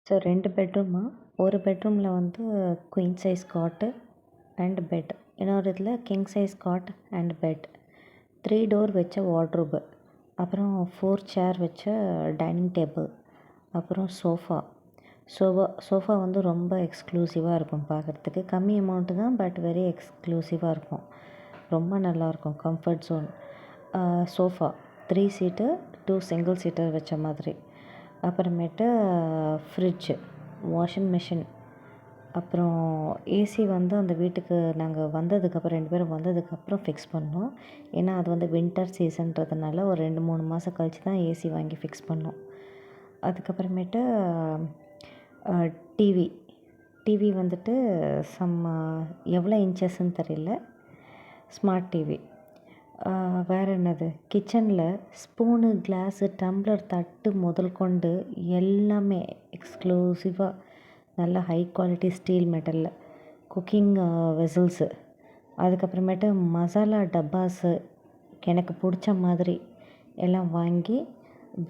So 2 பெட்ரூமா. ஒரு பெட்ரூமில் வந்து queen size cot and bed, இன்னொரு இதில் king size cot and bed, 3 door வச்ச வார்ட்ரோபு, அப்புறம் 4 சேர் வச்ச டைனிங் டேபிள், அப்புறம் சோஃபா வந்து ரொம்ப எக்ஸ்க்ளூசிவாக இருக்கும் பார்க்குறதுக்கு. கம்மி அமௌண்ட்டு தான், பட் வெரி எக்ஸ்க்ளூசிவாக இருக்கும். ரொம்ப நல்லாயிருக்கும். Comfort zone. Sofa 3 seater 2 single seater வச்ச மாதிரி. அப்புறமேட்டு ஃப்ரிட்ஜு, வாஷிங் மிஷின், அப்புறம் ஏசி வந்து அந்த வீட்டுக்கு நாங்கள் வந்ததுக்கப்புறம் 2 பேரும் வந்ததுக்கப்புறம் ஃபிக்ஸ் பண்ணோம். ஏன்னா அது வந்து வின்டர் சீசன்றதுனால ஒரு 2-3 மாதம் கழித்து தான் ஏசி வாங்கி ஃபிக்ஸ் பண்ணோம். அதுக்கப்புறமேட்டு டிவி வந்துட்டு எவ்வளோ இன்ச்சஸ்ன்னு தெரியல, ஸ்மார்ட் டிவி. வேறு என்னது, கிச்சனில் ஸ்பூனு, கிளாஸு, டம்ளர், தட்டு முதல் கொண்டு எல்லாமே எக்ஸ்க்ளூசிவாக நல்ல ஹை குவாலிட்டி ஸ்டீல் மெட்டலில் குக்கிங் வெசல்ஸு. அதுக்கப்புறமேட்டு மசாலா டப்பாஸு எனக்கு பிடிச்ச மாதிரி எல்லாம் வாங்கி,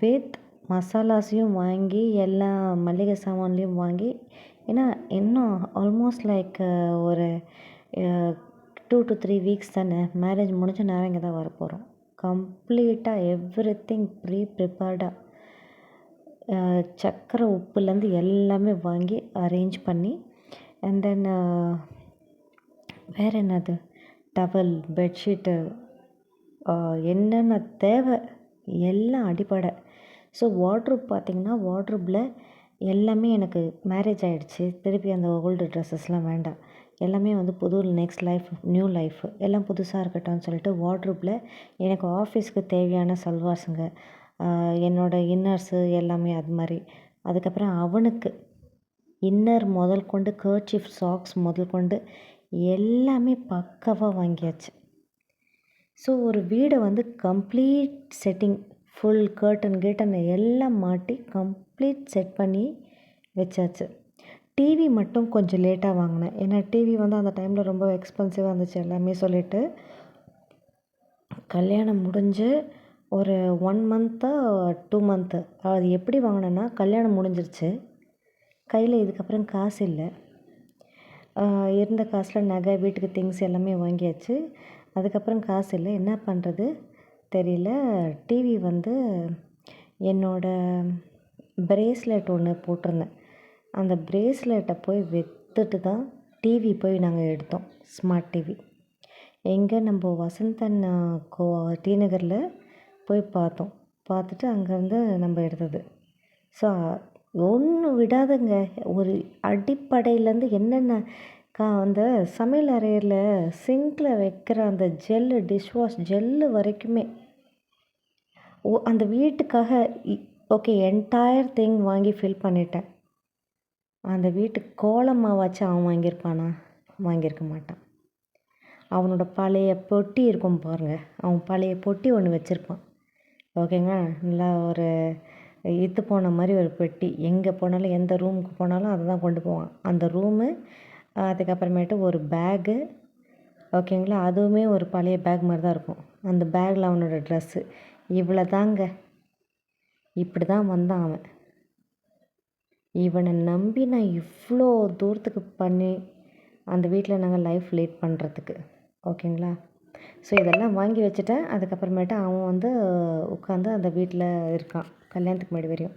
வித் மசாலாஸையும் வாங்கி, எல்லா மளிகை சாமான்லேயும் வாங்கி. ஏன்னா இன்னும் ஆல்மோஸ்ட் லைக் ஒரு 2 to 3 வீக்ஸ் தானே, மேரேஜ் முடிஞ்ச நேரம் இங்கே தான் வரப்போகிறோம். கம்ப்ளீட்டாக எவ்ரிதிங் ப்ரிப்பேர்டாக சக்கரை உப்புலேருந்து எல்லாமே வாங்கி அரேஞ்ச் பண்ணி, அண்ட் தென் வேறு என்னது, டவல், பெட்ஷீட்டு, என்னென்ன தேவை எல்லாம் அடிப்படை. ஸோ வார்ட்ரோப் பார்த்திங்கன்னா, வார்ட்ரோப்பில் எல்லாமே எனக்கு மேரேஜ் ஆகிடுச்சு. திருப்பி அந்த ஓல்டு ட்ரெஸ்ஸஸ்லாம் வேண்டாம், எல்லாமே வந்து புது நெக்ஸ்ட் லைஃப், நியூ லைஃப், எல்லாம் புதுசாக இருக்கட்டும்னு சொல்லிட்டு வார்ட்ரோப்பில் எனக்கு ஆஃபீஸ்க்கு தேவையான சல்வார்ஸுங்க, என்னோடய இன்னர்ஸு எல்லாமே அது மாதிரி. அதுக்கப்புறம் அவனுக்கு இன்னர் முதல் கொண்டு, கர்ச்சீஃப், சாக்ஸ் முதல் கொண்டு எல்லாமே பக்காவாக வாங்கியாச்சு. ஸோ ஒரு வீடை வந்து கம்ப்ளீட் செட்டிங், ஃபுல் கர்டன் எல்லாம் மாட்டி கம்ப்ளீட் செட் பண்ணி வச்சாச்சு. டிவி மட்டும் கொஞ்சம் லேட்டாக வாங்கினேன். ஏன்னா டிவி வந்து அந்த டைமில் ரொம்ப எக்ஸ்பென்சிவாக இருந்துச்சு எல்லாமே சொல்லிவிட்டு. கல்யாணம் முடிஞ்சு ஒரு 1 மந்த்தா 2 மந்த்து அது எப்படி வாங்கினேன்னா, கல்யாணம் முடிஞ்சிருச்சு, கையில் இதுக்கப்புறம் காசு இல்லை. இருந்த காசில் நகை, வீட்டுக்கு திங்ஸ் எல்லாமே வாங்கியாச்சு. அதுக்கப்புறம் காசு இல்லை, என்ன பண்ணுறது தெரியல. டிவி வந்து என்னோடய பிரேஸ்லெட் ஒன்று போட்டிருந்தேன், அந்த பிரேஸ்லெட்டை போய் விற்றுட்டு தான் டிவி போய் நாங்கள் எடுத்தோம். ஸ்மார்ட் டிவி எங்கே, நம்ம வசந்தன் டி நகரில் போய் பார்த்தோம். பார்த்துட்டு அங்கேருந்து நம்ம எடுத்தது. ஸோ ஒன்று விடாதுங்க, ஒரு அடிப்படையிலேருந்து என்னென்ன அந்த சமையல் அறையில் சிங்கில் வைக்கிற அந்த ஜெல்லு, டிஷ்வாஷ் ஜெல்லு வரைக்குமே அந்த வீட்டுக்காக ஓகே என்டையர் திங் வாங்கி ஃபில் பண்ணிட்டேன். அந்த வீட்டுக்கு கோலமாவாச்சு அவன் வாங்கியிருப்பானா? வாங்கியிருக்க மாட்டான். அவனோட பழைய பொட்டி இருக்கும் பாருங்கள், அவன் பழைய பொட்டி ஒன்று வச்சுருப்பான். ஓகேங்க, நல்லா ஒரு இத்து போன மாதிரி ஒரு பெட்டி. எங்கே போனாலும், எந்த ரூமுக்கு போனாலும் அதை தான் கொண்டு போவான். அந்த ரூமு, அதுக்கப்புறமேட்டு ஒரு பேகு, ஓகேங்களா, அதுவுமே ஒரு பழைய பேக் மாதிரி தான் இருக்கும். அந்த பேக்கில் அவனோட ட்ரெஸ்ஸு, இவ்வளோ தாங்க. இப்படி தான் வந்தான் அவன். இவனை நம்பி நான் இவ்வளோ தூரத்துக்கு பண்ணி அந்த வீட்டில் நாங்கள் லைஃப் லீட் பண்ணுறதுக்கு, ஓகேங்களா. ஸோ இதெல்லாம் வாங்கி வச்சுட்டேன். அதுக்கப்புறமேட்டு அவன் வந்து உட்காந்து அந்த வீட்டில் இருக்கான் கல்யாணத்துக்கு முன்னாடி வரையும்.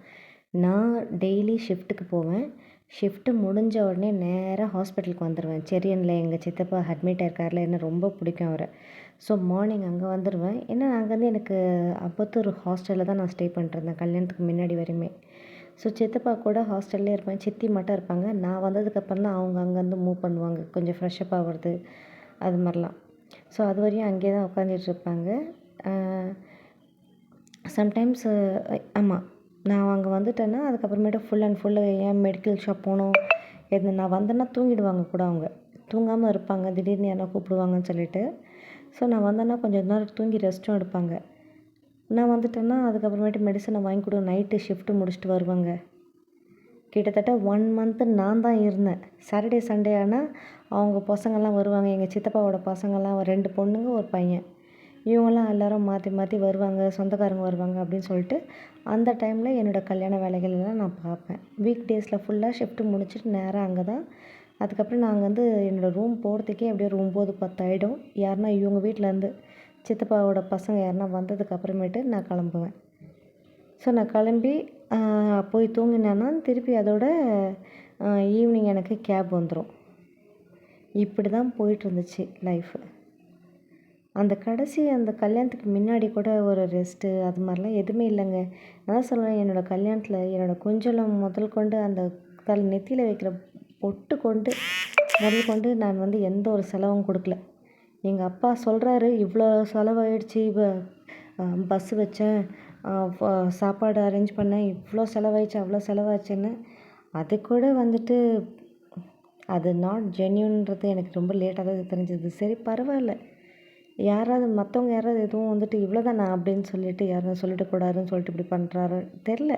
நான் டெய்லி ஷிஃப்ட்டுக்கு போவேன். ஷிஃப்ட்டு முடிஞ்ச உடனே நேராக ஹாஸ்பிட்டலுக்கு வந்துடுவேன். செரியனில் எங்கள் சித்தப்பா அட்மிட் ஆயிருக்காரில், என்ன ரொம்ப பிடிக்கும் அவரை. ஸோ மார்னிங் அங்கே வந்துடுவேன். ஏன்னா அங்கேருந்து எனக்கு அப்போத்து ஒரு ஹாஸ்டலில் தான் நான் ஸ்டே பண்ணிட்டுருந்தேன் கல்யாணத்துக்கு முன்னாடி வரையுமே. ஸோ சித்தப்பா கூட ஹாஸ்டல்லே இருப்பேன், சித்தி மட்டும் இருப்பாங்க. நான் வந்ததுக்கப்புறம் தான் அவங்க அங்கேருந்து மூவ் பண்ணுவாங்க, கொஞ்சம் ஃப்ரெஷ்ஷப் ஆகிறது அது மாதிரிலாம். ஸோ அது வரையும் அங்கேயே தான் உட்காந்துட்ருப்பாங்க. சம்டைம்ஸ் ஆமாம், நான் அங்கே வந்துட்டேன்னா அதுக்கப்புறமேட்டு ஃபுல் அண்ட் ஃபுல்லு ஏன் மெடிக்கல் ஷாப் போகணும், எது நான் வந்தேன்னா தூங்கிடுவாங்க கூட. அவங்க தூங்காமல் இருப்பாங்க, திடீர்னு யாரா கூப்பிடுவாங்கன்னு சொல்லிட்டு. ஸோ நான் வந்தேன்னா கொஞ்சம் நேரம் தூங்கி ரெஸ்ட்டும் எடுப்பாங்க. நான் வந்துட்டேன்னா அதுக்கப்புறமேட்டு மெடிசனை வாங்கி கொடு, நைட்டு ஷிஃப்ட்டு முடிச்சுட்டு வருவாங்க. கிட்டத்தட்ட 1 மந்த்து நான் தான் இருந்தேன். சாட்டர்டே சண்டே ஆனால் அவங்க பசங்கள்லாம் வருவாங்க, எங்கள் சித்தப்பாவோட பசங்கள்லாம் 2 பொண்ணுங்க 1 பையன். இவங்களாம் எல்லோரும் மாற்றி மாற்றி வருவாங்க, சொந்தக்காரங்க வருவாங்க அப்படின்னு சொல்லிட்டு அந்த டைமில் என்னோடய கல்யாண வேலைகள் எல்லாம் நான் பார்ப்பேன். வீக் டேஸில் ஃபுல்லாக ஷிஃப்ட்டு முடிச்சுட்டு நேராக அங்கே தான். அதுக்கப்புறம் நாங்கள் வந்து என்னோடய ரூம் போகிறதுக்கே அப்படியே ஒரு 9, 10 ஆகிடும். யாருன்னா இவங்க வீட்டிலேருந்து சித்தப்பாவோட பசங்க யாருன்னா வந்ததுக்கு அப்புறமேட்டு நான் கிளம்புவேன். ஸோ நான் கிளம்பி போய் தூங்கினேன்னா திருப்பி அதோட ஈவினிங் எனக்கு கேப் வந்துடும். இப்படி தான் போயிட்டுருந்துச்சு லைஃபு. அந்த அந்த கல்யாணத்துக்கு முன்னாடி கூட ஒரு ரெஸ்ட்டு அது மாதிரிலாம் எதுவுமே இல்லைங்க. அதான் சொல்லுவேன், என்னோடய கல்யாணத்தில் என்னோடய குஞ்சலம் முதல் கொண்டு அந்த நெத்தியில் வைக்கிற பொட்டு முதல் கொண்டு நான் வந்து எந்த ஒரு செலவும் கொடுக்கல. எங்கள் அப்பா சொல்கிறாரு, இவ்வளோ செலவாயிடுச்சு, பஸ்ஸு வச்சேன், சாப்பாடு அரேஞ்ச் பண்ணேன், இவ்வளோ செலவாயிடுச்சு அவ்வளோ செலவாச்சுன்னு. அது கூட வந்துட்டு அது நாட் ஜென்யூன்றது எனக்கு ரொம்ப லேட்டாக தான் தெரிஞ்சது. சரி பரவாயில்ல, மற்றவங்க யாராவது எதுவும் வந்துட்டு இவ்வளோ தானா அப்படின்னு சொல்லிட்டு யாரும் சொல்லிடக்கூடாதுன்னு சொல்லிட்டு இப்படி பண்ணுறாரு தெரில.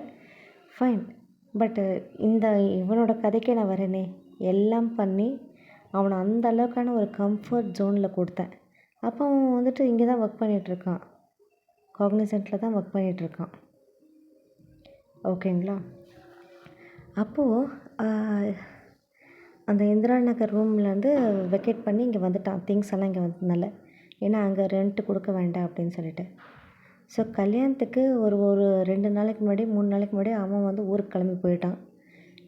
ஃபைன். பட்டு இவனோட கதைக்கே நான் வரேனே, எல்லாம் பண்ணி அவனை அந்த அளவுக்கான ஒரு கம்ஃபர்ட் ஜோனில் கொடுத்தேன். அப்போ அவன் வந்துட்டு இங்கே தான் ஒர்க் பண்ணிகிட்ருக்கான், காக்னிசென்ட்டில் தான் ஒர்க் பண்ணிகிட்ருக்கான். ஓகேங்களா? அப்போது அந்த இந்திரா நகர் ரூம்லேருந்து வெக்கேட் பண்ணி இங்கே வந்துட்டான். திங்ஸ் எல்லாம் இங்கே வந்ததுனால, ஏன்னா அங்கே ரெண்ட்டு கொடுக்க வேண்டாம் அப்படின்னு சொல்லிட்டு. ஸோ கல்யாணத்துக்கு ஒரு 2 நாளைக்கு முன்னாடி 3 நாளைக்கு முன்னாடி அவன் வந்து ஊருக்கு கிளம்பி போயிட்டான்.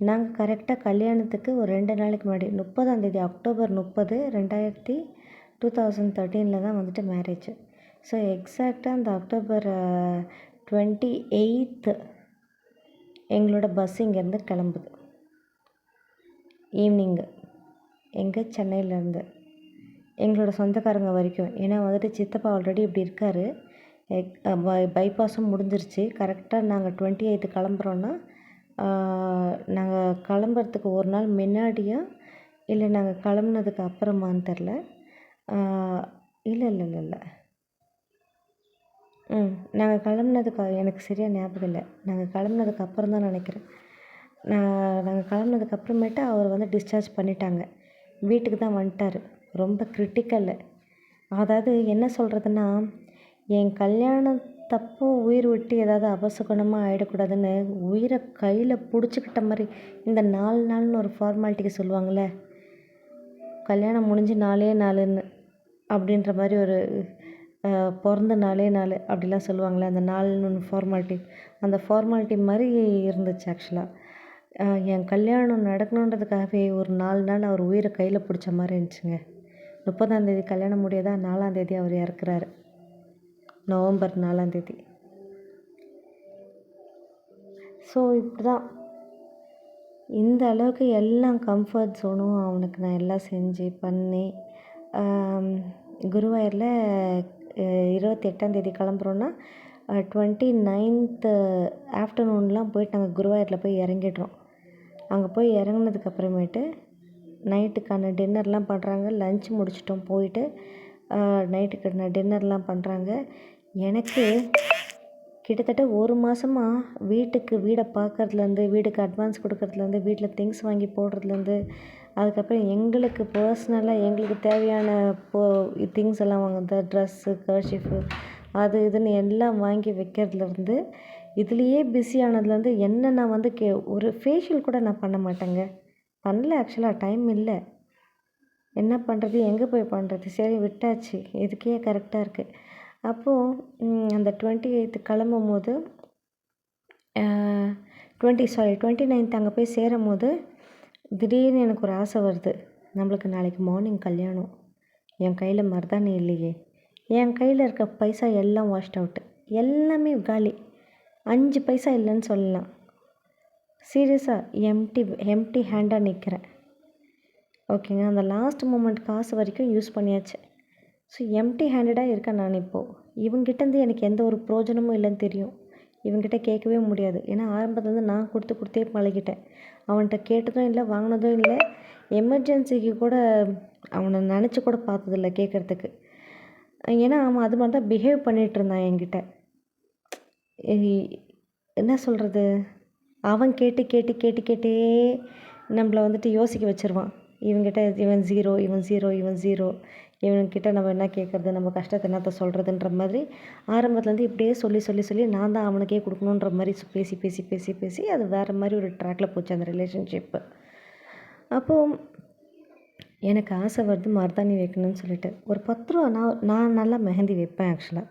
நாங்கள் கரெக்டாக கல்யாணத்துக்கு ஒரு 2 நாளைக்கு முன்னாடி 30 அக்டோபர் 30, 2013 தான் வந்துட்டு மேரேஜ். ஸோ எக்ஸாக்டாக அந்த அக்டோபர் 28 எங்களோட பஸ் இங்கேருந்து கிளம்புது ஈவினிங்கு. எங்கே? சென்னையிலேருந்து எங்களோட சொந்தக்காரங்க வரைக்கும். ஏன்னா வந்துட்டு சித்தப்பா ஆல்ரெடி இப்படி இருக்கார். பைபாஸும் முடிஞ்சிருச்சு. கரெக்டாக நாங்கள் 28 கிளம்புறோன்னா நாங்கள் கிளம்புறதுக்கு ஒரு நாள் முன்னாடியா இல்லை நாங்கள் கிளம்புனதுக்கு அப்புறமான்னு தெரில. இல்லை நாங்கள் கிளம்புனதுக்கு எனக்கு சரியாக ஞாபகம் இல்லை. நாங்கள் கிளம்புனதுக்கு அப்புறம் தான் நினைக்கிறேன். நாங்கள் கிளம்புனதுக்கு அப்புறமேட்டு அவர் வந்து டிஸ்சார்ஜ் பண்ணிட்டாங்க. வீட்டுக்கு தான் வந்துட்டார். ரொம்ப கிரிட்டிக்கல். அதாவது என்ன சொல்கிறதுன்னா, என் கல்யாணத்தப்போ உயிர் விட்டு ஏதாவது அபசகுணமாக ஆகிடக்கூடாதுன்னு உயிரை கையில் பிடிச்சிக்கிட்ட மாதிரி இந்த 4 நாள்னு ஒரு ஃபார்மாலிட்டிக்கு சொல்லுவாங்கள்ல, கல்யாணம் முடிஞ்சு 4 நாளுன்னு அப்படின்ற மாதிரி ஒரு பிறந்த 4 நாள் அப்படிலாம் சொல்லுவாங்களே, அந்த 4 ஃபார்மாலிட்டி, அந்த ஃபார்மாலிட்டி மாதிரி இருந்துச்சு ஆக்சுவலாக. என் கல்யாணம் நடக்கணுன்றதுக்காகவே ஒரு 4 நாள் அவர் உயிரை கையில் பிடிச்ச மாதிரி இருந்துச்சுங்க. 30 கல்யாணம் முடியாதா, 4 அவர் இறக்குறாரு, நவம்பர் 4. ஸோ இப்படி தான் இந்த அளவுக்கு எல்லாம் கம்ஃபர்ட் ஜோனும் அவனுக்கு நான் எல்லாம் செஞ்சு பண்ணி குருவாயூரில் 28 கிளம்புறோன்னா 29 ஆஃப்டர்நூன்லாம் போயிட்டு நாங்கள் குருவாயூரில் போய் இறங்கிடுறோம். அங்கே போய் இறங்குனதுக்கப்புறமேட்டு நைட்டுக்கான டின்னர்லாம் பண்ணுறாங்க. லன்ச் முடிச்சிட்டோம் போயிட்டு நைட்டுக்கான டின்னர்லாம் பண்ணுறாங்க. எனக்கு கிட்டத்தட்ட 1 மாதமா வீடை பார்க்கறதுலேருந்து, வீடுக்கு அட்வான்ஸ் கொடுக்கறதுலேருந்து, வீட்டில் திங்ஸ் வாங்கி போடுறதுலேருந்து, அதுக்கப்புறம் எங்களுக்கு பர்சனலாக எங்களுக்கு தேவையான திங்ஸ் எல்லாம் வாங்குறது, ட்ரெஸ்ஸு, கர்ச்சீஃபு, அது இதுன்னு எல்லாம் வாங்கி வைக்கிறதுலேருந்து, இதுலேயே பிஸி ஆனதுலேருந்து என்ன நான் வந்து ஒரு ஃபேஷியல் கூட நான் பண்ண மாட்டேங்க. பண்ணல, ஆக்சுவலாக டைம் இல்லை. என்ன பண்ணுறது, எங்கே போய் பண்ணுறது, சரி விட்டாச்சு, இதுக்கே கரெக்டாக இருக்குது. அப்போது அந்த 28 கிளம்பும்போது 29 அங்கே போய் சேரும்போது திடீர்னு எனக்கு ஒரு ஆசை வருது. நம்மளுக்கு நாளைக்கு மார்னிங் கல்யாணம், என் கையில் மருதாணி இல்லையே, என் கையில் இருக்க பைசா எல்லாம் வாஷ்ட் அவுட்டு, எல்லாமே காலி, 5 பைசா இல்லைன்னு சொல்லலாம். சீரியஸாக எம்டி ஹேண்டாக நிற்கிறேன். ஓகேங்க, அந்த லாஸ்ட் மூமெண்ட் காசு வரைக்கும் யூஸ் பண்ணியாச்சு. ஸோ எம்டி ஹேண்டடாக இருக்கேன் நான் இப்போது. இவங்ககிட்டேருந்து எனக்கு எந்த ஒரு பிரயோஜனமும் இல்லைன்னு தெரியும். இவங்ககிட்ட கேட்கவே முடியாது. ஏன்னா ஆரம்பத்துலேருந்து நான் கொடுத்தே பழகிட்டேன். அவன்கிட்ட கேட்டதும் இல்லை, வாங்கினதும் இல்லை. எமர்ஜென்சிக்கு கூட அவனை நினச்சி கூட பார்த்ததில்ல கேட்குறதுக்கு. ஏன்னா அவன் அது மாதிரி தான் பிஹேவ் பண்ணிகிட்டு இருந்தான் என்கிட்ட. என்ன சொல்கிறது, அவன் கேட்டே நம்மளை வந்துட்டு யோசிக்க வச்சுருவான். இவன்கிட்ட இவன் ஜீரோ, இவனுக்கிட்ட நம்ம என்ன கேட்குறது, நம்ம கஷ்டத்தை என்னத்த சொல்கிறதுன்ற மாதிரி ஆரம்பத்துலேருந்து இப்படியே சொல்லி சொல்லி சொல்லி நான் தான் அவனுக்கே கொடுக்கணுன்ற மாதிரி பேசி பேசி பேசி பேசி அது வேறு மாதிரி ஒரு ட்ராக்கில் போச்சு அந்த ரிலேஷன்ஷிப்பு. அப்போது எனக்கு ஆசை வருது மருதாணி வைக்கணும்னு சொல்லிட்டு ஒரு 10 ரூபா நான் நல்லா மெஹந்தி வைப்பேன் ஆக்சுவலாக.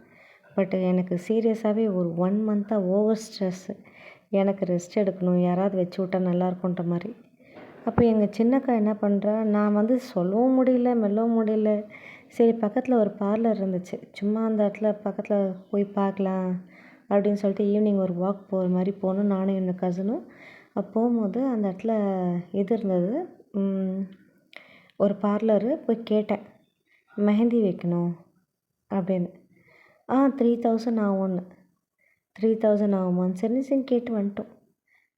பட் எனக்கு சீரியஸாகவே ஒரு 1 மந்த்தாக ஓவர் ஸ்ட்ரெஸ்ஸு. எனக்கு ரெஸ்ட் எடுக்கணும், யாராவது வச்சு விட்டா நல்லாயிருக்குன்ற மாதிரி. அப்போ எங்கள் சின்னக்கா என்ன பண்ணுறா, நான் வந்து சொல்லவும் முடியல மெல்லவும் முடியல. சரி பக்கத்தில் ஒரு பார்லர் இருந்துச்சு, சும்மா அந்த இடத்துல பக்கத்தில் போய் பார்க்கலாம் அப்படின்னு சொல்லிட்டு ஈவினிங் ஒரு வாக் போகிற மாதிரி போனோம் நானும் என்னோடய கசினும். போகும்போது அந்த இடத்துல இது இருந்தது, ஒரு பார்லரு. போய் கேட்டேன் மெஹந்தி வைக்கணும் அப்படின்னு. 3000 ஆகும்னு. 3000 ஆகுமான்னு சரி சரி கேட்டு வந்துட்டோம்.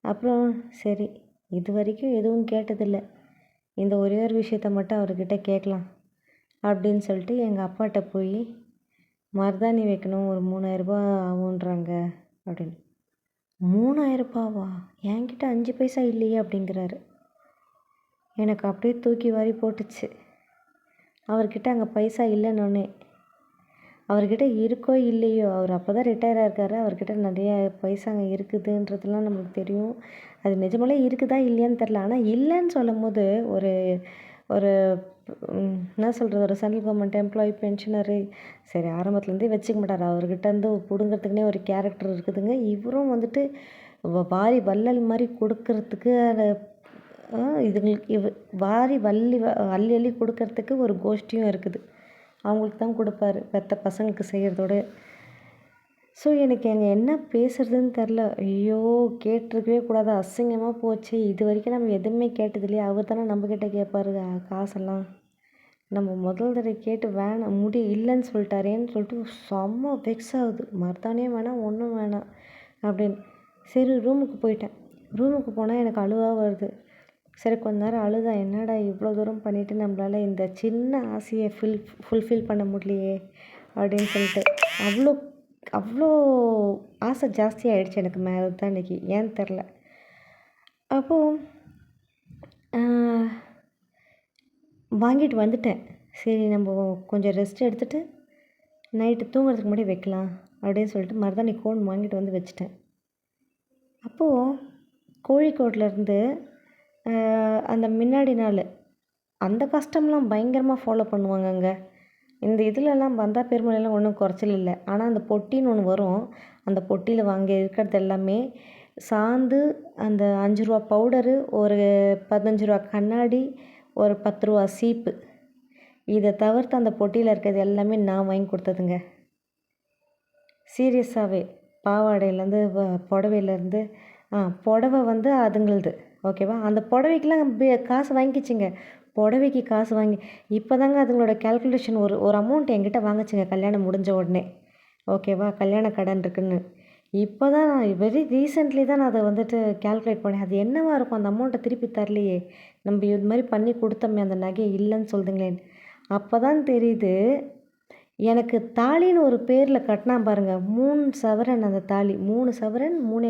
அப்புறம் சரி இது வரைக்கும் எதுவும் கேட்டதில்லை, இந்த ஒரே ஒரு விஷயத்த மட்டும் அவர்கிட்ட கேட்கலாம் அப்படின்னு சொல்லிட்டு எங்கள் அப்பாட்ட போய் மருதாணி வைக்கணும் ஒரு 3000 ரூபா ஆகுன்றாங்க அப்படின்னு. 3000 ரூபாவா? என்கிட்ட 5 பைசா இல்லையே அப்படிங்கிறாரு. எனக்கு அப்படியே தூக்கி வாரி போட்டுச்சு. அவர்கிட்ட அங்கே பைசா இல்லைன்னொன்னே, அவர்கிட்ட இருக்கோ இல்லையோ அவர் அப்போ தான் ரிட்டையர் ஆகிருக்காரு, அவர்கிட்ட நிறைய பைசா அங்கே இருக்குதுன்றதுலாம் நம்மளுக்கு தெரியும். அது நிஜமாலே இருக்குதா இல்லையான்னு தெரில. ஆனால் இல்லைன்னு சொல்லும் போது ஒரு ஒரு என்ன சொல்கிறது, ஒரு சென்ட்ரல் கவர்மெண்ட் எம்ப்ளாயி பென்ஷனரு சரி ஆரம்பத்துலேருந்தே வச்சுக்க மாட்டார், அவர்கிட்டருந்து பிடுங்கிறதுக்குனே ஒரு கேரக்டர் இருக்குதுங்க. இவரும் வந்துட்டு வாரி வள்ளல் மாதிரி கொடுக்கறதுக்கு இதுங்களுக்கு வாரி அள்ளி அள்ளி கொடுக்கறதுக்கு ஒரு கோஷ்டியும் இருக்குது. அவங்களுக்கு தான் கொடுப்பாரு பெற்ற பசங்களுக்கு செய்கிறதோட. ஸோ எனக்கு அங்கே என்ன பேசுகிறதுன்னு தெரில. ஐயோ கேட்டிருக்கவே கூடாது, அசிங்கமாக போச்சு. இது வரைக்கும் நம்ம எதுவுமே கேட்டதில்லையே, அவர் தானே நம்மக்கிட்ட கேட்பாரு காசெல்லாம். நம்ம முதல் தடவை கேட்டு வேணாம் இல்லைன்னு சொல்லிட்டாரேன்னு சொல்லிட்டு செம்ம வெக்ஸ் ஆகுது. மருதாணியும் வேணாம் ஒன்றும் வேணாம் அப்படின்னு. சரி ரூமுக்கு போயிட்டேன். ரூமுக்கு போனால் எனக்கு அழுவாக வருது. சரி கொஞ்ச நேரம் அழுதா, என்னடா இவ்வளோ தூரம் பண்ணிவிட்டு நம்மளால் இந்த சின்ன ஆசையை ஃபுல்ஃபில் பண்ண முடியலையே அப்படின்னு சொல்லிட்டு அவ்வளோ அவ்வளோ ஆசை ஜாஸ்தி ஆகிடுச்சு எனக்கு மேலே தான் இன்றைக்கி, ஏன்னு தெரில. அப்போது வாங்கிட்டு வந்துட்டேன். சரி நம்ம கொஞ்சம் ரெஸ்ட் எடுத்துகிட்டு நைட்டு தூங்குறதுக்கு முன்னாடி வைக்கலாம் அப்படின்னு சொல்லிட்டு மருதாணி கோன் வாங்கிட்டு வந்து வச்சுட்டேன். அப்போது கோழிக்கோட்லேருந்து அந்த முன்னாடி நாள் அந்த கஸ்டம்லாம் பயங்கரமாக ஃபாலோ பண்ணுவாங்க அங்கே. இந்த இதிலெல்லாம் பந்தா பெருமலையெல்லாம் ஒன்றும் குறைச்சல் இல்லை. ஆனால் அந்த பொட்டின்னு ஒன்று வரும், அந்த பொட்டியில் வாங்கி இருக்கிறது எல்லாமே சாந்து, அந்த 5 ரூபா பவுடரு, ஒரு 15 ரூபா கண்ணாடி, ஒரு 10 ரூபா சீப்பு, இதை தவிர்த்து அந்த பொட்டியில் இருக்கிறது எல்லாமே நான் வாங்கி கொடுத்ததுங்க. சீரியஸாகவே பாவாடையிலேருந்து புடவையிலேருந்து புடவை வந்து அதுங்களுது ஓகேவா. அந்த புடவைக்கெலாம் காசு வாங்கிக்கிச்சுங்க. புடவைக்கு காசு வாங்கி இப்போ தாங்க அதுங்களோட கேல்குலேஷன் ஒரு அமௌண்ட் என்கிட்ட வாங்கிச்சுங்க கல்யாணம் முடிஞ்ச உடனே, ஓகேவா. கல்யாண கடன் இருக்குன்னு இப்போ தான் வெரி ரீசெண்ட்லி தான் நான் அதை வந்துட்டு கேல்குலேட் பண்ணேன். அது என்னவாக இருக்கும், அந்த அமௌண்ட்டை திருப்பி தரலையே, நம்ம இது மாதிரி பண்ணி கொடுத்தோமே அந்த நகையை இல்லைன்னு சொல்லுதுங்களேன். அப்போ தான் தெரியுது எனக்கு தாலின்னு ஒரு பேரில் கட்டினா பாருங்கள், 3 சவரன் அந்த தாலி. 3 சவரன் 3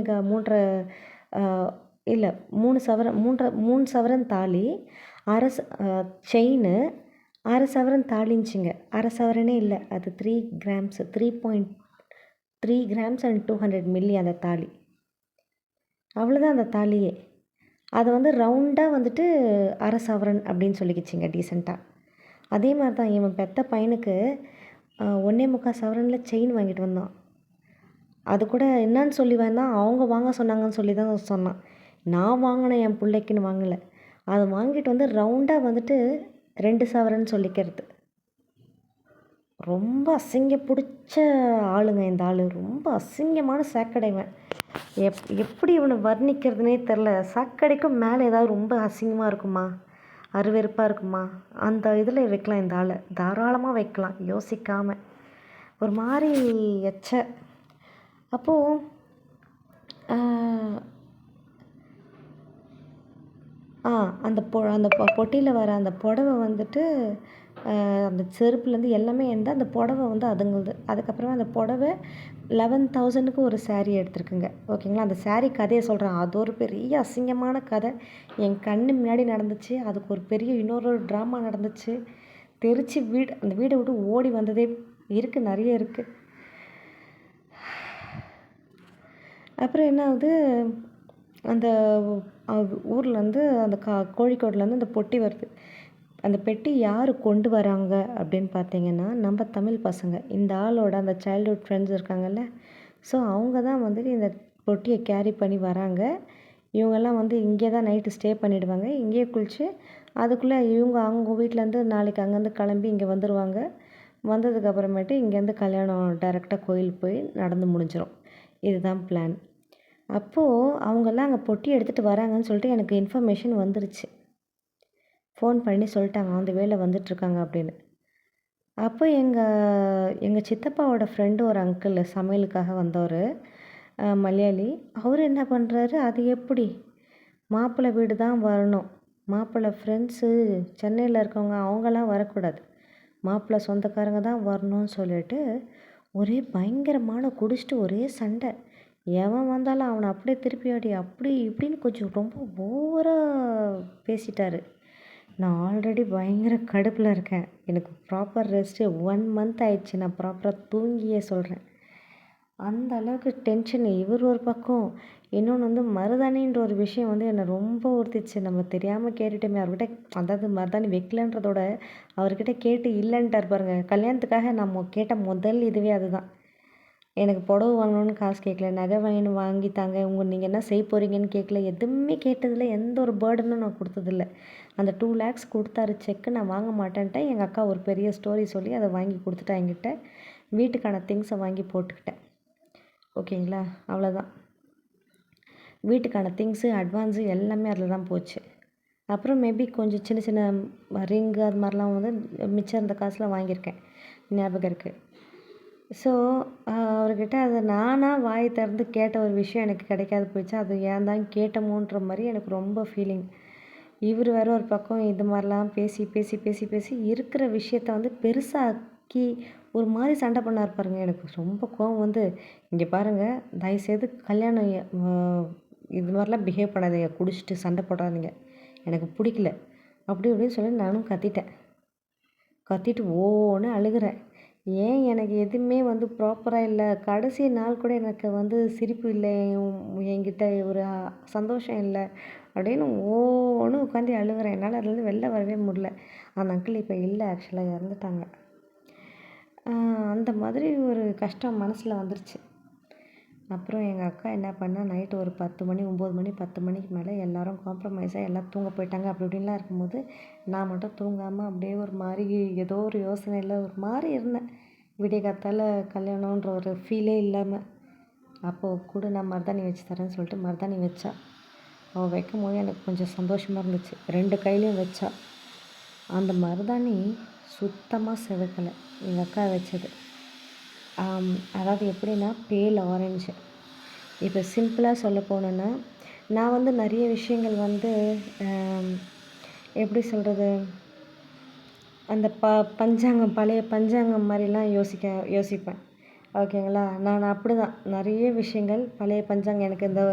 இல்லை 3 சவரன் 3 சவரன் தாலி, அரை செயின்னு, அரை சவரன் தாலிஞ்சிங்க. அரை சவரனே இல்லை, அது 3 கிராம்ஸ் 3.3 கிராம்ஸ் அண்ட் 200 மில்லி அந்த தாலி. அவ்வளோதான் அந்த தாலியே. அதை வந்து ரவுண்டாக வந்துட்டு அரை சவரன் அப்படின்னு சொல்லிக்கிச்சிங்க டீசெண்டாக. அதே மாதிரி தான் இவன் பெற்ற பையனுக்கு 1.25 சவரனில் செயின் வாங்கிட்டு வந்தான். அது கூட என்னன்னு சொல்லி வந்தான், அவங்க வாங்க சொன்னாங்கன்னு சொல்லி தான் சொன்னான். நான் வாங்கினேன் என் பிள்ளைக்குன்னு வாங்கலை. அதை வாங்கிட்டு வந்து ரவுண்டாக வந்துட்டு 2 சவரன்னு சொல்லிக்கிறது. ரொம்ப அசிங்க பிடிச்ச ஆளுங்க இந்த ஆள். ரொம்ப அசிங்கமான சாக்கடைவன். எப்படி இவனை வர்ணிக்கிறதுனே தெரில. சாக்கடைக்கும் மேலே ஏதாவது ரொம்ப அசிங்கமாக இருக்குமா, அருவெருப்பாக இருக்குமா, அந்த இதில் வைக்கலாம் இந்த ஆளை, தாராளமாக வைக்கலாம் யோசிக்காமல். ஒரு மாதிரி எச்ச. அப்போது அந்த பொட்டியில் வர அந்த புடவை வந்துட்டு அந்த செருப்புலேருந்து எல்லாமே எந்த அந்த புடவை வந்து அதுங்களுது. அதுக்கப்புறமா அந்த புடவை 11,000க்கு ஒரு சாரீ எடுத்துருக்குங்க, ஓகேங்களா. அந்த சாரீ கதையை சொல்கிறேன். அது ஒரு பெரிய அசிங்கமான கதை என் கண்ணு முன்னாடி நடந்துச்சு. அதுக்கு ஒரு பெரிய இன்னொரு ட்ராமா நடந்துச்சு. தெரிச்சு அந்த வீடை விட்டு ஓடி வந்ததே இருக்குது, நிறைய இருக்குது. அப்புறம் என்ன ஆகுது, அந்த ஊர்லேருந்து அந்த கோழிக்கோட்லேருந்து அந்த பொட்டி வருது. அந்த பெட்டி யார் கொண்டு வராங்க அப்படின்னு பார்த்தீங்கன்னா, நம்ம தமிழ் பசங்க. இந்த ஆளோட அந்த சைல்ட்ஹுட் ஃப்ரெண்ட்ஸ் இருக்காங்கல்ல, ஸோ அவங்க தான் வந்துட்டு இந்த பொட்டியை கேரி பண்ணி வராங்க. இவங்கெல்லாம் வந்து இங்கே தான் நைட்டு ஸ்டே பண்ணிவிடுவாங்க. இங்கேயே குளித்து அதுக்குள்ளே அவங்க வீட்டிலேருந்து நாளைக்கு அங்கேருந்து கிளம்பி இங்கே வந்துடுவாங்க. வந்ததுக்கப்புறமேட்டு இங்கேருந்து கல்யாணம் டைரெக்டாக கோயிலுக்கு போய் நடந்து முடிஞ்சிடும். இதுதான் பிளான். அப்போது அவங்கெல்லாம் அங்கே பொட்டி எடுத்துகிட்டு வராங்கன்னு சொல்லிட்டு எனக்கு இன்ஃபர்மேஷன் வந்துருச்சு. ஃபோன் பண்ணி சொல்லிட்டாங்க, அந்த வேலை வந்துட்டுருக்காங்க அப்படின்னு. அப்போ எங்கள் சித்தப்பாவோட ஃப்ரெண்டு ஒரு அங்கிள் சமையலுக்காக வந்தவர், மலையாளி. அவர் என்ன பண்ணுறாரு, அது எப்படி மாப்பிள்ளை வீடு தான் வரணும், மாப்பிள்ளை ஃப்ரெண்ட்ஸு சென்னையில் இருக்கவங்க அவங்களாம் வரக்கூடாது, மாப்பிள்ளை சொந்தக்காரங்க தான் வரணும்னு சொல்லிட்டு ஒரே பயங்கரமான குடிச்சிட்டு ஒரே சண்டை. எவன் வந்தாலும் அவனை அப்படியே திருப்பி அடி அப்படி இப்படின்னு கொஞ்சம் ரொம்ப ஓவராக பேசிட்டாரு. நான் ஆல்ரெடி பயங்கர கடுப்பில் இருக்கேன். எனக்கு ப்ராப்பர் ரெஸ்ட்டு 1 மந்த் ஆயிடுச்சு. நான் ப்ராப்பராக தூங்கியே சொல்கிறேன். அந்த அளவுக்கு டென்ஷன். இவர் ஒரு பக்கம், இன்னொன்று வந்து மருதாணின்ற ஒரு விஷயம் வந்து என்னை ரொம்ப உறுத்திச்சு. நம்ம தெரியாமல் கேட்டுட்டோமே அவர்கிட்ட. அதாவது மருதாணி வைக்கலன்றதோட அவர்கிட்ட கேட்டு இல்லைன்ட்டார் பாருங்க. கல்யாணத்துக்காக நம்ம கேட்ட முதல் இதுவே அதுதான். எனக்கு புடவை வாங்கணுன்னு காசு கேட்கல, நகை வாங்கி தாங்க, நீங்கள் என்ன செய்ய போகிறீங்கன்னு கேட்கல, எதுவுமே கேட்டதில்லை. எந்த ஒரு பேர்டனும் நான் கொடுத்ததில்ல. அந்த 2 lakhs கொடுத்தாரு செக்கு, நான் வாங்க மாட்டேன்ட்டேன். எங்கள் அக்கா ஒரு பெரிய ஸ்டோரி சொல்லி அதை வாங்கி கொடுத்துட்டா என்கிட்ட. வீட்டுக்கான திங்ஸை வாங்கி போட்டுக்கிட்டேன். ஓகேங்களா, அவ்வளோதான். வீட்டுக்கான திங்ஸு அட்வான்ஸு எல்லாமே அதில் தான் போச்சு. அப்புறம் மேபி கொஞ்சம் சின்ன சின்ன ரிங்கு அது மாதிரிலாம் வந்து மிச்சம் இருந்த காசில் வாங்கியிருக்கேன், ஞாபகம் இருக்குது. ஸோ அவர்கிட்ட அதை நானாக வாய் திறந்து கேட்ட ஒரு விஷயம் எனக்கு கிடைக்காது போயிடுச்சு. அது ஏன் தான் கேட்டோமோன்ற மாதிரி எனக்கு ரொம்ப ஃபீலிங். இவர் வேறு ஒரு பக்கம் இது மாதிரிலாம் பேசி பேசி பேசி பேசி இருக்கிற விஷயத்த வந்து பெருசாக்கி ஒரு மாதிரி சண்டை பண்ணார் பாருங்க. எனக்கு ரொம்ப கோவம் வந்து, இங்கே பாருங்கள், தயவுசெய்து கல்யாணம் இது மாதிரிலாம் பிஹேவ் பண்ணாதீங்க, குடிச்சிட்டு சண்டை போடாதீங்க, எனக்கு பிடிக்கல அப்படி இப்படின்னு சொல்லி நானும் கத்திட்டு ஓன்னு அழுகிறேன். ஏன் எனக்கு எதுவுமே வந்து ப்ராப்பராக இல்லை. கடைசி நாள் கூட எனக்கு வந்து சிரிப்பு இல்லை, என்கிட்ட ஒரு சந்தோஷம் இல்லை அப்படின்னு ஓன்னு உட்காந்து அழுகிறேன். என்னால் அதுலேருந்து வெளில வரவே முடியல. அந்த அங்கிள் இப்போ இல்லை, ஆக்சுவலாக இறந்துட்டாங்க. அந்த மாதிரி ஒரு கஷ்டம் மனசில் வந்துருச்சு. அப்புறம் எங்கள் அக்கா என்ன பண்ணால், நைட்டு ஒரு 10 மணி 9 மணி 10 மணிக்கு மேலே எல்லோரும் காம்ப்ரமைஸாக எல்லாம் தூங்க போயிட்டாங்க. அப்படி இப்படின்லாம் இருக்கும்போது நான் மட்டும் தூங்காமல் அப்படியே ஒரு மாதிரி ஏதோ ஒரு யோசனையில் ஒரு மாதிரி இருந்தேன். விடிய காத்தால் கல்யாணன்ற ஒரு ஃபீலே இல்லாமல். அப்போது கூட நான் மருதாணி வச்சு தரேன்னு சொல்லிட்டு மருதாணி வச்சா. அவள் வைக்கும் போது எனக்கு கொஞ்சம் சந்தோஷமாக இருந்துச்சு. 2 கையிலையும் வச்சா. அந்த மருதாணி சுத்தமாக செவக்கலை, எங்கள் அக்கா வச்சது. அதாவது எப்படின்னா பேல் ஆரஞ்சு. இப்போ சிம்பிளாக சொல்ல போனோன்னா, நான் வந்து நிறைய விஷயங்கள் வந்து எப்படி சொல்கிறது, அந்த பஞ்சாங்கம் பழைய பஞ்சாங்கம் மாதிரிலாம் யோசிப்பேன். ஓகேங்களா, நான் அப்படி தான் நிறைய விஷயங்கள் பழைய பஞ்சாங்கம், எனக்கு இந்த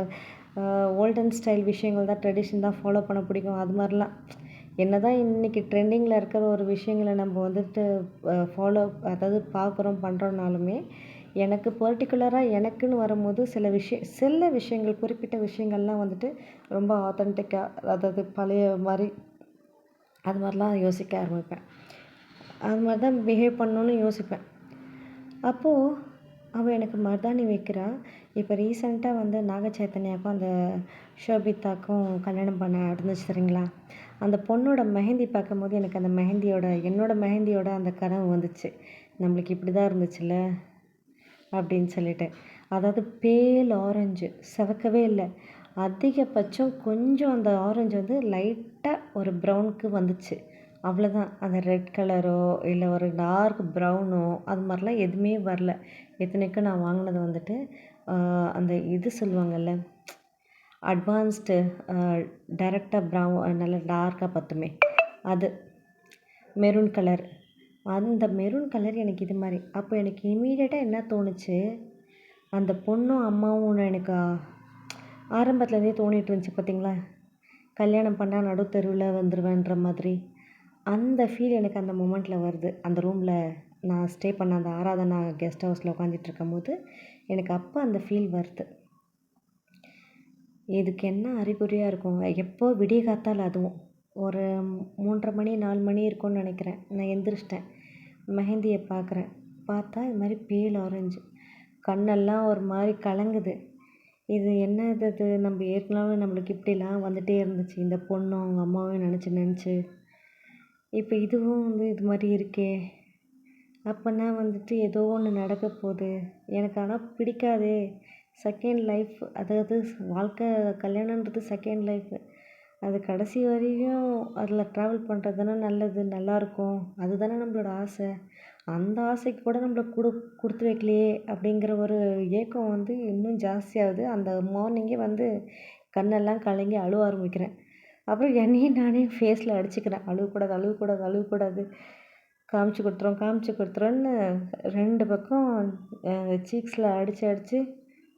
ஓல்டன் ஸ்டைல் விஷயங்கள் தான், ட்ரெடிஷன் தான் ஃபாலோ பண்ண பிடிக்கும். அது மாதிரிலாம் என்ன தான் இன்றைக்கி ட்ரெண்டிங்கில் இருக்கிற ஒரு விஷயங்களை நம்ம வந்துட்டு ஃபாலோ, அதாவது பார்க்குறோம் பண்ணுறோன்னாலுமே, எனக்கு பர்டிகுலராக எனக்குன்னு வரும்போது சில விஷயங்கள் குறிப்பிட்ட விஷயங்கள்லாம் வந்துட்டு ரொம்ப ஆத்தென்டிக்காக, அதாவது பழைய மாதிரி அது மாதிரிலாம் யோசிக்க ஆரம்பிப்பேன். அது மாதிரி தான் பிஹேவ் பண்ணணுன்னு யோசிப்பேன். அப்போது அவள் எனக்கு மருதாணி வைக்கிறா. இப்போ ரீசெண்டாக வந்து நாக சைத்தன்யாவுக்கும் அந்த ஷோபிதாக்கும் கல்யாணம் பண்ண இருந்துச்சு சரிங்களா. அந்த பொண்ணோட மெஹந்தி பார்க்கும்போது எனக்கு அந்த என்னோடய மெஹந்தியோட அந்த கனவு வந்துச்சு. நம்மளுக்கு இப்படி தான் இருந்துச்சுல்ல அப்படின்னு சொல்லிட்டு. அதாவது பேல் ஆரஞ்சு, செவக்கவே இல்லை. அதிகபட்சம் கொஞ்சம் அந்த ஆரஞ்சு வந்து லைட்டாக ஒரு ப்ரௌனுக்கு வந்துச்சு, அவ்வளோதான். அந்த ரெட் கலரோ இல்லை ஒரு டார்க் ப்ரௌனோ அது மாதிரிலாம் எதுவுமே வரல. இத்தனைக்கும் நான் வாங்கினது வந்துட்டு அந்த இது சொல்லுவாங்கள்ல, அட்வான்ஸ்டு டைரெக்டாக நல்லா டார்க்காக பார்த்துமே அது மெரூன் கலர். அந்த மெரூன் கலர் எனக்கு இது மாதிரி. அப்போ எனக்கு இமீடியட்டாக என்ன தோணுச்சு, அந்த பொண்ணும் அம்மாவும் எனக்கு ஆரம்பத்துலேருந்தே தோணிட்டு இருந்துச்சு பார்த்தீங்களா, கல்யாணம் பண்ணால் நடுத்தெருவில் வந்துடுவேன்ற மாதிரி. அந்த ஃபீல் எனக்கு அந்த மொமெண்ட்டில் வருது. அந்த ரூமில் நான் ஸ்டே பண்ண அந்த ஆராதனா கெஸ்ட் ஹவுஸில் உட்காந்துட்ருக்கும்போது எனக்கு அப்போ அந்த ஃபீல் வருது. இதுக்கு என்ன அறிகுறியாக இருக்குங்க? எப்போ விடிய காத்தால அதுவும். ஒரு 3:30 மணி 4 மணி இருக்கும்னு நினைக்கிறேன். நான் எந்திரிச்சிட்டேன். மெஹந்தியை பார்க்குறேன். பார்த்தா இது மாதிரி பேல் ஆரஞ்சு. கண்ணெல்லாம் ஒரு மாதிரி கலங்குது. இது என்ன இது நம்ம ஏற்கனவே நம்மளுக்கு இப்படிலாம் வந்துகிட்டே இருந்துச்சு. இந்த பொண்ணும் அவங்க அம்மாவையும் நினச்சி இப்போ இதுவும் இது மாதிரி இருக்கே. அப்போனா ஏதோ ஒன்று நடக்க போகுது. எனக்கு ஆனால் பிடிக்காதே. செகண்ட் லைஃப், அதாவது வாழ்க்கை கல்யாணன்றது செகண்ட் லைஃபு. அது கடைசி வரையும் அதில் ட்ராவல் பண்ணுறது தானே நல்லது, நல்லாயிருக்கும். அதுதானே நம்மளோட ஆசை. அந்த ஆசைக்கு கூட நம்மள கொடுத்து வைக்கலையே அப்படிங்கிற ஒரு ஏக்கம் இன்னும் ஜாஸ்தியாகுது. அந்த மார்னிங்கே கண்ணெல்லாம் கலங்கி அழுவ ஆரம்பிக்கிறேன். அப்புறம் என்னையும் நானே ஃபேஸில் அடிச்சுக்கிறேன். அழுவக்கூடாது, அழுவக்கூடாது, அழுவக்கூடாது. காமிச்சு கொடுத்துறோன்னு 2 பக்கம் சீக்ஸில் அடித்து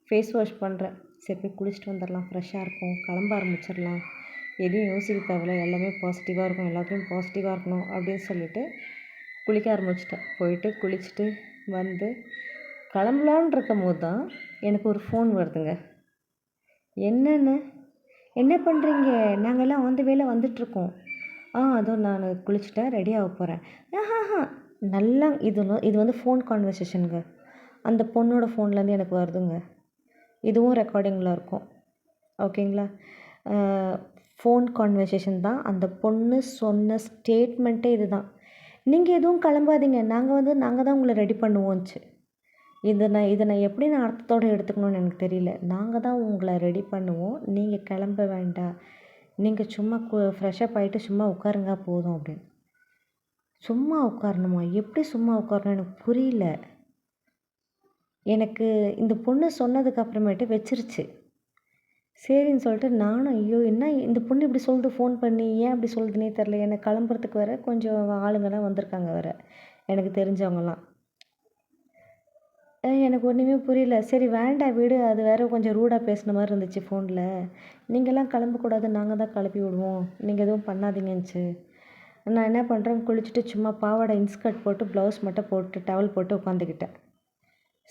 ஃபேஸ் வாஷ் பண்ணுறேன். சரி போய் குளிச்சுட்டு வந்துடலாம், ஃப்ரெஷ்ஷாக இருக்கும், கிளம்ப ஆரம்பிச்சிடலாம், எதையும் யோசிக்க தேவையில்ல, எல்லாமே பாசிட்டிவாக இருக்கும், எல்லாத்துலேயும் பாசிட்டிவாக இருக்கணும் அப்படின்னு சொல்லிட்டு குளிக்க ஆரம்பிச்சிட்டேன். போயிட்டு குளிச்சுட்டு வந்து கிளம்பலான்னு இருக்கும்போது தான் எனக்கு ஒரு ஃபோன் வருதுங்க. என்னென்னு, என்ன பண்ணுறீங்க? நாங்கள்லாம் ஆன் த வேல வந்துட்டுருக்கோம். அதோ நான் குளிச்சுட்டேன், ரெடி ஆக போகிறேன். நல்லா இது ஃபோன் கான்வர்சேஷனுங்க. அந்த பொண்ணோட ஃபோன்லேருந்து எனக்கு வருதுங்க. இதுவும் ரெக்கார்டிங்கில் இருக்கும். ஓகேங்களா? ஃபோன் கான்வர்சேஷன் தான். அந்த பொண்ணு சொன்ன ஸ்டேட்மெண்ட்டே இது தான். நீங்கள் எதுவும் கிளம்பாதீங்க, நாங்கள் தான் உங்களை ரெடி பண்ணுவோம்ச்சு. இதை நான் எப்படி நான் அர்த்தத்தோடு எடுத்துக்கணும்னு எனக்கு தெரியல. நாங்கள் தான் உங்களை ரெடி பண்ணுவோம், நீங்கள் கிளம்ப வேண்டாம், நீங்கள் சும்மா ஃப்ரெஷ்ஷப் ஆகிட்டு சும்மா உட்காருங்க போதும் அப்படின்னு. சும்மா உட்காரணுமா? எப்படி சும்மா உட்காரணும் எனக்கு புரியல. எனக்கு இந்த பொண்ணு சொன்னதுக்கு அப்புறமேட்டு வச்சிருச்சு. சரின்னு சொல்லிட்டு நானும், ஐயோ என்ன இந்த பொண்ணு இப்படி சொல்லுது, ஃபோன் பண்ணி ஏன் அப்படி சொல்லுதுன்னே தெரில. எனக்கு கிளம்புறதுக்கு வேறு கொஞ்சம் ஆளுங்கள்லாம் வந்திருக்காங்க வேறு, எனக்கு தெரிஞ்சவங்கலாம். எனக்கு ஒன்றுமே புரியல. சரி வேண்டாம் விடு, அது வேறு கொஞ்சம் ரூடாக பேசின மாதிரி இருந்துச்சு ஃபோனில். நீங்கள்லாம் கிளம்பக்கூடாது, நாங்கள் தான் கிளப்பி விடுவோம், நீங்கள் எதுவும் பண்ணாதீங்கன்னுச்சு. நான் என்ன பண்ணுறேன், குளிச்சுட்டு சும்மா பாவாடை இன்ஸ்கர்ட் போட்டு ப்ளவுஸ் மட்டும் போட்டு டவல் போட்டு உட்காந்துக்கிட்டேன்.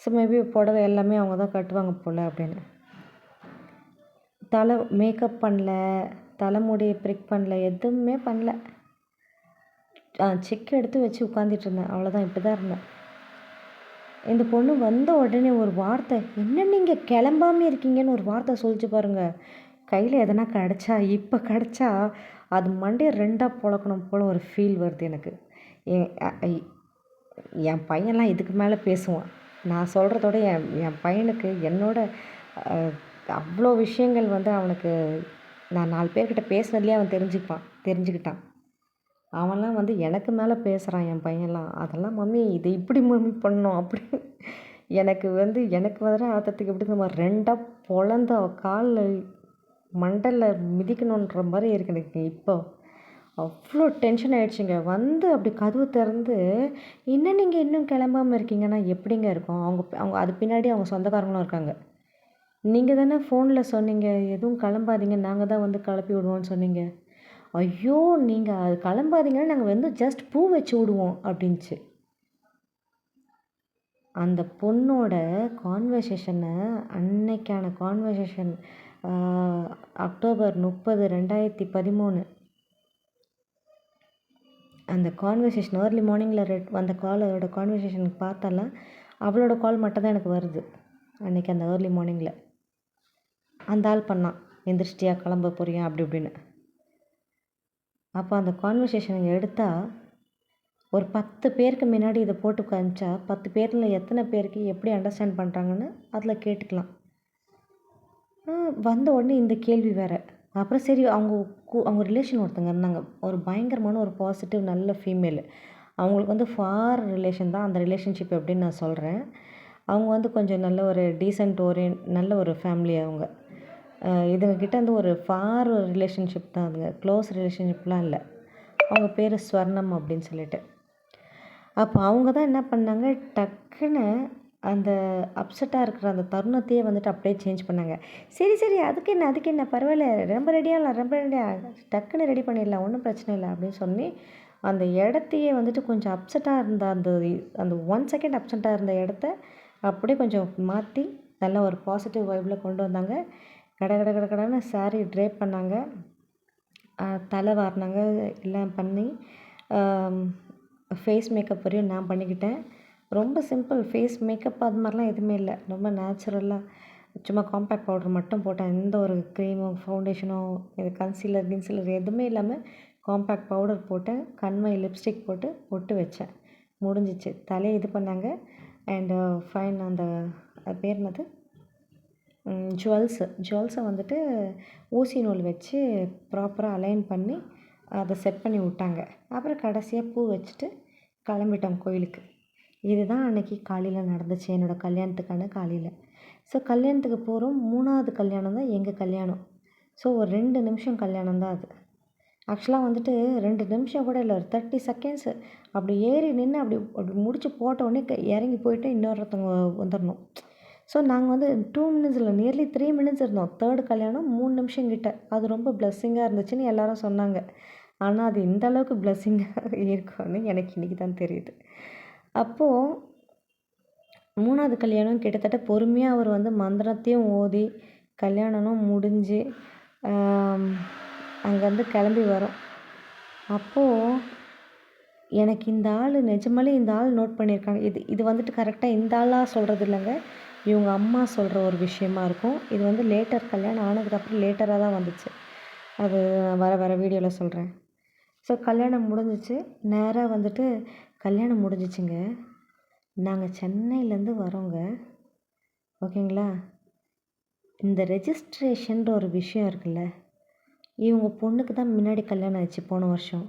ஸோ மேபி புடவை எல்லாமே அவங்க தான் கட்டுவாங்க போல் அப்படின்னு. மேக்கப் பண்ணல, தலைமுடி ப்ரிக் பண்ணல, எதுவுமே பண்ணல. செக் எடுத்து வச்சு உட்காந்துட்டு இருந்தேன். அவ்வளோதான், இப்படி தான் இருந்தேன். இந்த பொண்ணு வந்த உடனே ஒரு வார்த்தை, என்ன நீங்கள் கிளம்பாமே இருக்கீங்கன்னு ஒரு வார்த்தை சொல்லிச்சு பாருங்கள். கையில் எதனா கிடச்சா அது மண்டையை 2ஆக பொளக்கணும் போல் ஒரு ஃபீல் வருது எனக்கு. என் பையன்லாம் இதுக்கு மேலே பேசுவான். நான் சொல்கிறதோட என் பையனுக்கு என்னோட அவ்வளோ விஷயங்கள் அவனுக்கு நான் 4 பேர்கிட்ட பேசுனதுலேயே அவன் தெரிஞ்சுக்கிட்டான். அவன்லாம் எனக்கு மேலே பேசுகிறான் என் பையன்லாம். அதெல்லாம் மம்மி இது இப்படி மம்மி பண்ணோம் அப்படி. எனக்கு வர ஆத்தத்துக்கு எப்படி நம்ம 2ஆக பொளந்து அவள் காலில் மண்டலில் மிதிக்கணுன்ற மாதிரி இருக்கு எனக்கு. இப்போ அவ்வளோ டென்ஷன் ஆகிடுச்சிங்க. அப்படி கதவு திறந்து, என்ன நீங்கள் இன்னும் கிளம்பாமல் இருக்கீங்கன்னா எப்படிங்க இருக்கும்? அவங்க அது பின்னாடி அவங்க சொந்தக்காரங்களும் இருக்காங்க. நீங்கள் தானே ஃபோனில் சொன்னீங்க எதுவும் கிளம்பாதீங்க, நாங்கள் தான் கிளப்பி விடுவோம்னு சொன்னீங்க. ஐயோ நீங்கள் அது கிளம்பாதீங்கன்னா நாங்கள் ஜஸ்ட் பூ வச்சு விடுவோம் அப்படின்ச்சு. அந்த பொண்ணோட கான்வர்சேஷனை, அன்னைக்கான கான்வர்சேஷன் அக்டோபர் 30, 2013. அந்த கான்வர்சேஷன் ஏர்லி மார்னிங்கில் வந்த காலோட கான்வர்சேஷன் பார்த்தாலாம் அவளோட கால் மட்டும் தான் எனக்கு வருது அன்றைக்கி. அந்த ஏர்லி மார்னிங்கில் அந்த ஆள் பண்ணான், எந்திரிச்சிட்டியா, கிளம்ப போறியா அப்படி இப்படின்னு. அப்போ அந்த கான்வர்சேஷன் எடுத்தால் ஒரு 10 பேருக்கு முன்னாடி இதை போட்டு காமிச்சா 10 பேரில் எத்தனை பேருக்கு எப்படி அண்டர்ஸ்டாண்ட் பண்ணுறாங்கன்னு அதில் கேட்டுக்கலாம். வந்த உடனே இந்த கேள்வி வேறு. அப்புறம் சரி, அவங்க ரிலேஷன் ஒருத்தங்க இருந்தாங்க, ஒரு பயங்கரமான ஒரு பாசிட்டிவ் நல்ல ஃபீமேலு. அவங்களுக்கு ஃபார் ரிலேஷன் தான் அந்த ரிலேஷன்ஷிப் எப்படின்னு நான் சொல்கிறேன். அவங்க கொஞ்சம் நல்ல ஒரு டீசென்ட் நல்ல ஒரு ஃபேமிலி அவங்க. இதுங்கக்கிட்ட ஒரு ஃபார் ரிலேஷன்ஷிப் தான், அதுங்க க்ளோஸ் ரிலேஷன்ஷிப்லாம் இல்லை. அவங்க பேர் ஸ்வர்ணம் அப்படின்னு சொல்லிட்டு. அப்போ அவங்க தான் என்ன பண்ணாங்க, டக்குன்னு அந்த அப்செட்டாக இருக்கிற அந்த தருணத்தையே அப்படியே சேஞ்ச் பண்ணாங்க. சரி அதுக்கு என்ன பரவாயில்ல, ரொம்ப ரெடியாக டக்குன்னு ரெடி பண்ணிடலாம், ஒன்றும் பிரச்சனை இல்லை அப்படின்னு சொல்லி அந்த இடத்தையே வந்துட்டு கொஞ்சம் அப்செட்டாக இருந்த அந்த அந்த 1 செகண்ட் அப்செட்டாக இருந்த இடத்த அப்படியே கொஞ்சம் மாற்றி நல்ல ஒரு பாசிட்டிவ் வைபில் கொண்டு வந்தாங்க. கட கட கட கடன்னு சாரீ ட்ரேப் பண்ணாங்க. தலை வாரினாங்க. எல்லாம் பண்ணி ஃபேஸ் மேக்கப் வரையும் நான் பண்ணிக்கிட்டேன். ரொம்ப சிம்பிள். ஃபேஸ் மேக்கப் அது மாதிரிலாம் எதுவுமே இல்லை. ரொம்ப நேச்சுரலாக சும்மா காம்பேக்ட் பவுடர் மட்டும் போட்டேன். எந்த ஒரு க்ரீமோ ஃபவுண்டேஷனோ இது கன்சீலர் கின்சீலர் எதுவுமே இல்லாமல் காம்பேக்ட் பவுடர் போட்டேன். கண்மை லிப்ஸ்டிக் போட்டு பொட்டு வச்சேன். முடிஞ்சிச்சு. தலையை இது பண்ணாங்க. அண்டு ஃபைன் அந்த அது பேர் என்னது ஜுவல்ஸை வந்துட்டு ஊசி நூல் வச்சு ப்ராப்பராக அலைன் பண்ணி அதை செட் பண்ணி விட்டாங்க. அப்புறம் கடைசியாக பூ வச்சுட்டு கிளம்பிட்டோம் கோயிலுக்கு. இதுதான் அன்றைக்கி காலையில் நடந்துச்சு என்னோடய கல்யாணத்துக்கான காலையில். ஸோ கல்யாணத்துக்கு போகிறோம். 3வது கல்யாணம் தான் எங்கள் கல்யாணம். ஸோ ஒரு 2 நிமிஷம் கல்யாணம் தான் அது. ஆக்சுவலாக வந்துட்டு 2 நிமிஷம் கூட இல்லை, ஒரு 30 செகண்ட்ஸு. அப்படி ஏறி நின்று அப்படி முடிச்சு போட்ட உடனே இறங்கி போயிட்டு இன்னொருத்தவங்க வந்துடணும். ஸோ நாங்கள் வந்து 2 மினிட்ஸ் இல்லை, நியர்லி 3 மினிட்ஸ் இருந்தோம். 3rd கல்யாணம் 3 நிமிஷம் கிட்ட. அது ரொம்ப பிளெஸ்ஸிங்காக இருந்துச்சுன்னு எல்லாரும் சொன்னாங்க. ஆனால் அது இந்த அளவுக்கு பிளெஸ்ஸிங்காக இருக்கும்னு எனக்கு இன்றைக்கி தான் தெரியுது. அப்போது 3வது கல்யாணம் கிட்டத்தட்ட பொறுமையாக அவர் வந்து மந்திரத்தையும் ஓதி கல்யாணமும் முடிஞ்சு அங்கேருந்து கிளம்பி வரோம். அப்போது எனக்கு இந்த ஆள் நிஜமாலே இந்த ஆள் நோட் பண்ணியிருக்காங்க. இது வந்துட்டு கரெக்டாக இந்த ஆளாக சொல்கிறது இல்லைங்க, இவங்க அம்மா சொல்கிற ஒரு விஷயமா இருக்கும். இது வந்து லேட்டர் கல்யாணம் ஆனதுக்கப்புறம் லேட்டராக தான் வந்துச்சு. அது வர வீடியோவில் சொல்கிறேன். ஸோ கல்யாணம் முடிஞ்சிச்சு. நேராக வந்துட்டு கல்யாணம் முடிஞ்சிச்சுங்க. நாங்கள் சென்னையிலேருந்து வரோங்க. ஓகேங்களா. இந்த ரெஜிஸ்ட்ரேஷன்ற ஒரு விஷயம் இருக்குல்ல, இவங்க பொண்ணுக்கு தான் முன்னாடி கல்யாணம் ஆச்சு போன வருஷம்.